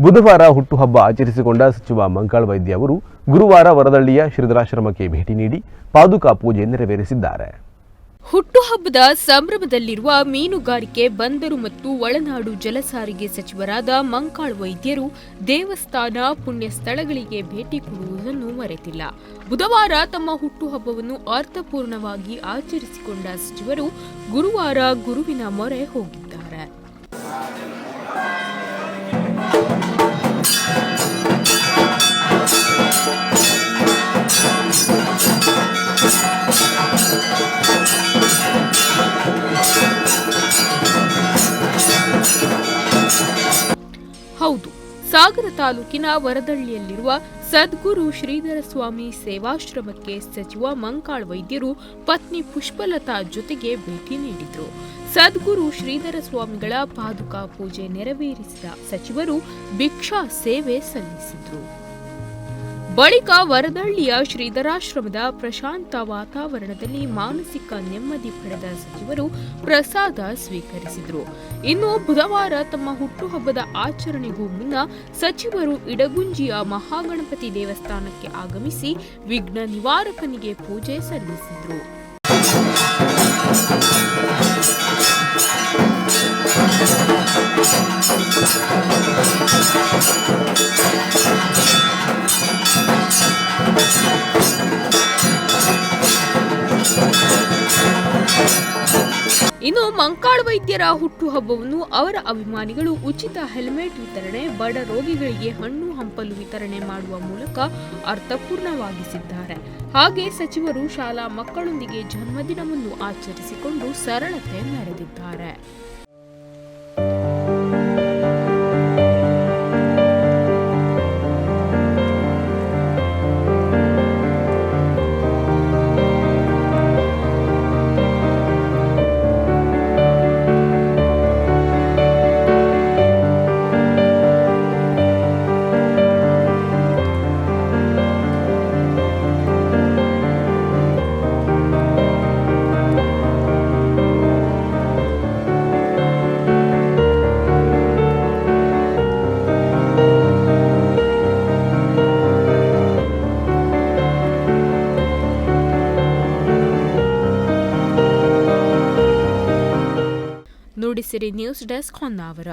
ಬುಧವಾರ ಹುಟ್ಟುಹಬ್ಬ ಆಚರಿಸಿಕೊಂಡ ಸಚಿವ ಮಂಕಾಳ ವೈದ್ಯ ಅವರು ಗುರುವಾರ ವರದಳ್ಳಿಯ ಶ್ರೀಧರಾಶ್ರಮಕ್ಕೆ ಭೇಟಿ ನೀಡಿ ಪಾದುಕಾ ಪೂಜೆ ನೆರವೇರಿಸಿದ್ದಾರೆ. ಹುಟ್ಟುಹಬ್ಬದ ಸಂಭ್ರಮದಲ್ಲಿರುವ ಮೀನುಗಾರಿಕೆ, ಬಂದರು ಮತ್ತು ಒಳನಾಡು ಜಲಸಾರಿಗೆ ಸಚಿವರಾದ ಮಂಕಾಳ ವೈದ್ಯರು ದೇವಸ್ಥಾನ, ಪುಣ್ಯ ಸ್ಥಳಗಳಿಗೆ ಭೇಟಿ ಕೊಡುವುದನ್ನು ಮರೆತಿಲ್ಲ. ಬುಧವಾರ ತಮ್ಮ ಹುಟ್ಟುಹಬ್ಬವನ್ನು ಅರ್ಥಪೂರ್ಣವಾಗಿ ಆಚರಿಸಿಕೊಂಡ ಸಚಿವರು ಗುರುವಾರ ಗುರುವಿನ ಮೊರೆ ಹೋಗಿದ್ದಾರೆ. ಹೌದು, ಸಾಗರ ತಾಲೂಕಿನ ವರದಳ್ಳಿಯಲ್ಲಿರುವ ಸದ್ಗುರು ಶ್ರೀಧರ ಸ್ವಾಮಿ ಸೇವಾಶ್ರಮಕ್ಕೆ ಸಚಿವ ಮಂಕಾಳ ವೈದ್ಯರು ಪತ್ನಿ ಪುಷ್ಪಲತಾ ಜೊತೆಗೆ ಭೇಟಿ ನೀಡಿದ್ರು. ಸದ್ಗುರು ಶ್ರೀಧರ ಸ್ವಾಮಿಗಳ ಪಾದುಕಾ ಪೂಜೆ ನೆರವೇರಿಸಿದ ಸಚಿವರು ಭಿಕ್ಷಾ ಸೇವೆ ಸಲ್ಲಿಸಿದ್ರು. ಬಳಿಕ ವರದಳ್ಳಿಯ ಶ್ರೀಧರಾಶ್ರಮದ ಪ್ರಶಾಂತ ವಾತಾವರಣದಲ್ಲಿ ಮಾನಸಿಕ ನೆಮ್ಮದಿ ಪಡೆದ ಸಚಿವರು ಪ್ರಸಾದ ಸ್ವೀಕರಿಸಿದರು. ಇನ್ನು ಬುಧವಾರ ತಮ್ಮ ಹುಟ್ಟುಹಬ್ಬದ ಆಚರಣೆಗೂ ಮುನ್ನ ಸಚಿವರು ಇಡಗುಂಜಿಯ ಮಹಾಗಣಪತಿ ದೇವಸ್ಥಾನಕ್ಕೆ ಆಗಮಿಸಿ ವಿಘ್ನ ನಿವಾರಕನಿಗೆ ಪೂಜೆ ಸಲ್ಲಿಸಿದರು. ಇನ್ನು ಮಂಕಾಳ ವೈದ್ಯರ ಹುಟ್ಟುಹಬ್ಬವನ್ನು ಅವರ ಅಭಿಮಾನಿಗಳು ಉಚಿತ ಹೆಲ್ಮೆಟ್ ವಿತರಣೆ, ಬಡ ರೋಗಿಗಳಿಗೆ ಹಣ್ಣು ಹಂಪಲು ವಿತರಣೆ ಮಾಡುವ ಮೂಲಕ ಅರ್ಥಪೂರ್ಣವಾಗಿಸಿದ್ದಾರೆ. ಹಾಗೆ ಸಚಿವರು ಶಾಲಾ ಮಕ್ಕಳೊಂದಿಗೆ ಜನ್ಮದಿನವನ್ನು ಆಚರಿಸಿಕೊಂಡು ಸರಳತೆ ಮೆರೆದಿದ್ದಾರೆ. Nudisiri news desk Honnavar.